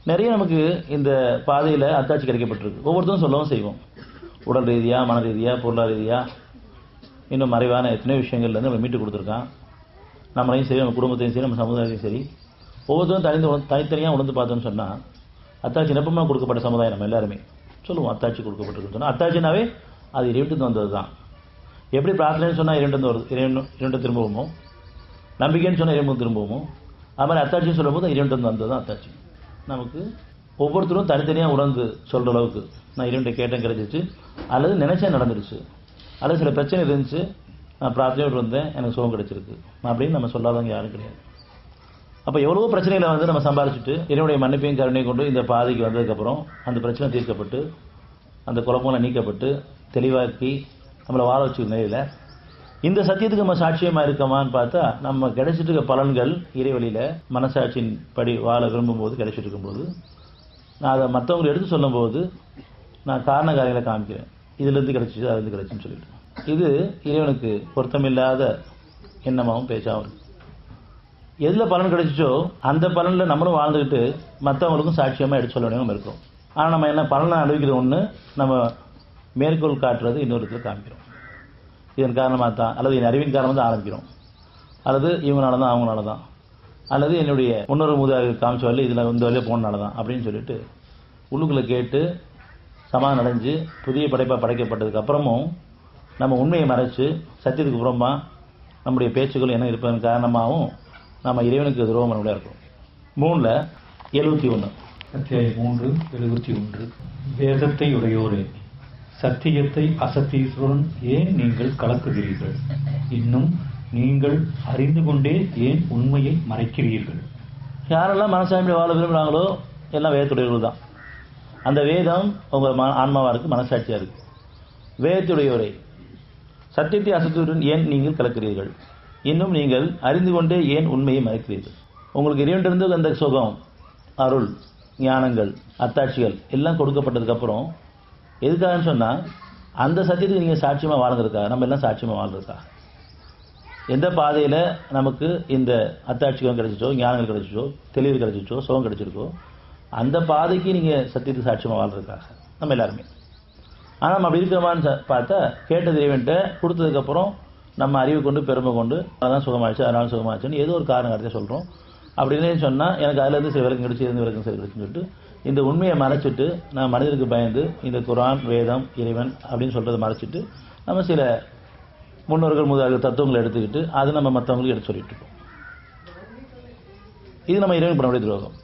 நிறைய நமக்கு இந்த பாதையில் அத்தாட்சி கிடைக்கப்பட்டிருக்கு. ஒவ்வொருத்தரும் சொல்லவும் செய்வோம். உடல் ரீதியாக, மன ரீதியாக, பொருளாதார ரீதியாக, இன்னும் மறைவான எத்தனையோ விஷயங்கள்லேருந்து நம்ம மீட்டு கொடுத்துருக்கான். நம்மளையும் சரி, நம்ம குடும்பத்தையும் சரி, நம்ம சமுதாயத்தையும் சரி, ஒவ்வொருத்தரும் தனித்தனியாக உணர்ந்து பார்த்தோன்னு சொன்னால் அத்தாட்சி நிரப்பமாக கொடுக்கப்பட்ட சமுதாயம் நம்ம எல்லாருமே சொல்லுவோம். அத்தாட்சி கொடுக்கப்பட்டிருக்குன்னு சொன்னால் அத்தாட்சினாவே அது இறைவன்ட்டு வந்தது தான். எப்படி பிரார்த்தனைன்னு சொன்னால் இறைவன்ட்டு வருது, இறைவன் திரும்புவோமோ, நம்பிக்கைன்னு சொன்னால் இறைவன் திரும்புவோமோ, அது மாதிரி அத்தாட்சின்னு சொல்லும்போது இறைவன்ட்டு வந்தது தான் அத்தாட்சி. நமக்கு ஒவ்வொருத்தரும் தனித்தனியாக உணர்ந்து சொல்கிற அளவுக்கு நான் இறைவன்ட்ட கேட்டேன் கிடைச்சிச்சு, அல்லது நினைச்சேன் நடந்துருச்சு, அல்லது சில பிரச்சனை இருந்துச்சு, நான் பிரார்த்தனையோடு வந்தேன் எனக்கு சுகம் கிடைச்சிருக்கு அப்படின்னு நம்ம சொல்லாதவங்க யாரும் கிடையாது. அப்போ எவ்வளவோ பிரச்சனைகளை நம்ம சம்பாரிச்சுட்டு இறைவனுடைய மன்னிப்பையும் கருணையை கொண்டு இந்த பாதைக்கு வந்ததுக்கப்புறம் அந்த பிரச்சனை தீர்க்கப்பட்டு அந்த குழப்பங்களை நீக்கப்பட்டு தெளிவாக்கி நம்மளை வாழ வச்சுக்கிற நிலையில் இந்த சத்தியத்துக்கு நம்ம சாட்சியமாக இருக்கமான்னு பார்த்தா நம்ம கிடைச்சிட்டு இருக்க பலன்கள் இறைவழியில் மனசாட்சியின் படி வாழ விரும்பும்போது கிடைச்சிட்டு இருக்கும்போது நான் அதை மற்றவங்களை எடுத்து சொல்லும்போது நான் காரண காரியங்களை காமிக்கிறேன். இதுலேருந்து கிடைச்சிச்சு, அதுலேருந்து கிடைச்சுன்னு சொல்லிட்டு இது இறைவனுக்கு பொருத்தமில்லாத எண்ணமாகவும் பேச்சாகவும் இருக்கு. எதில் பலன் கிடைச்சிச்சோ அந்த பலனில் நம்மளும் வாழ்ந்துக்கிட்டு மற்றவங்களுக்கும் சாட்சியமாக எடுத்து சொல்ல வேண்டியவங்க இருக்கோம். ஆனால் நம்ம என்ன பலனை அனுபவிக்கிறது ஒன்று, நம்ம மேற்கோள் காட்டுறது இன்னொரு இடத்துல காமிக்கிறோம். இதன் காரணமாக தான், அல்லது என் அறிவின் காரணமாக தான் ஆரம்பிக்கிறோம், அல்லது இவங்களால தான் அவங்களால தான், அல்லது என்னுடைய முன்னொரு மூதாதையர் காமிச்ச வழியில் இதில் இந்த வழியில் போனனால தான் அப்படின்னு சொல்லிட்டு உள்ளுக்குள்ளே கேட்டு சமாதானம் அடைஞ்சு புதிய படைப்பாக படைக்கப்பட்டதுக்கு அப்புறமும் நம்ம உண்மையை மறைச்சு சத்தியத்துக்கு புறமா நம்முடைய பேச்சுக்கள் என்ன இருப்பதன் காரணமாகவும் நம்ம இறைவனுக்கு துரோகம் பண்ண இருக்கும். 3:71 அத்தியாயம் 3:71 வேதத்தை உடையோரே, சத்தியத்தை அசத்தியத்துடன் ஏன் நீங்கள் கலக்குகிறீர்கள்? இன்னும் நீங்கள் அறிந்து கொண்டே ஏன் உண்மையை மறைக்கிறீர்கள்? யாரெல்லாம் மனசாட்சியோட வாழ விரும்புகிறாங்களோ எல்லாம் வேதத்துடையவர்கள் தான். அந்த வேதம் உங்கள் ஆன்மாவாக இருக்குது, மனசாட்சியாக இருக்குது. வேதத்துடையோரே, சத்தியத்தை அசத்தியத்துடன் ஏன் நீங்கள் கலக்கிறீர்கள்? இன்னும் நீங்கள் அறிந்து கொண்டே ஏன் உண்மையை மறைக்கிறீர்கள்? உங்களுக்கு இறைவனிலிருந்து அந்த சுகம், அருள், ஞானங்கள், அத்தாட்சிகள் எல்லாம் கொடுக்கப்பட்டதுக்கப்புறம் எதுக்காகன்னு சொன்னால் அந்த சத்தியத்துக்கு நீங்கள் சாட்சியமாக வாழ்ந்துருக்கா, நம்ம எல்லாம் சாட்சியமாக வாழ்ந்துருக்கா. எந்த பாதையில் நமக்கு இந்த அத்தாட்சிகம் கிடைச்சிச்சோ, ஞானங்கள் கிடைச்சிச்சோ, தெளிவு கிடைச்சிச்சோ, சுகம் கிடைச்சிருக்கோ அந்த பாதைக்கு நீங்கள் சத்தியத்துக்கு சாட்சியமாக வாழ்றதுக்காக நம்ம எல்லாருமே. ஆனால் நம்ம அப்படி இருக்கிறோமான்னு பார்த்தா கேட்டது இறைவன்ட்ட கொடுத்ததுக்கப்புறம் நம்ம அறிவு கொண்டு பெருமை கொண்டு அதான் சுகமாகிடுச்சு, அதனால சுகமாகிடுச்சுன்னு ஏதோ ஒரு காரணம் காரியத்தை சொல்கிறோம். அப்படின்னு சொன்னால் எனக்கு அதுலேருந்து சில விளக்கம் கிடைச்சி, இருந்து விளக்கம் சரி கிடைச்சுன்னு சொல்லிட்டு இந்த உண்மையை மறைச்சிட்டு நான் மனிதருக்கு பயந்து இந்த குர்ஆன், வேதம், இறைவன் அப்படின்னு சொல்கிறத மறைச்சிட்டு நம்ம சில முன்னோர்கள் முதலாளர்கள் தத்துவங்களை எடுத்துக்கிட்டு அது நம்ம மற்றவங்களுக்கு எடுத்து சொல்லிட்டு இருக்கோம். இது நம்ம இறைவன் பண்ண வேண்டிய துரோகம்.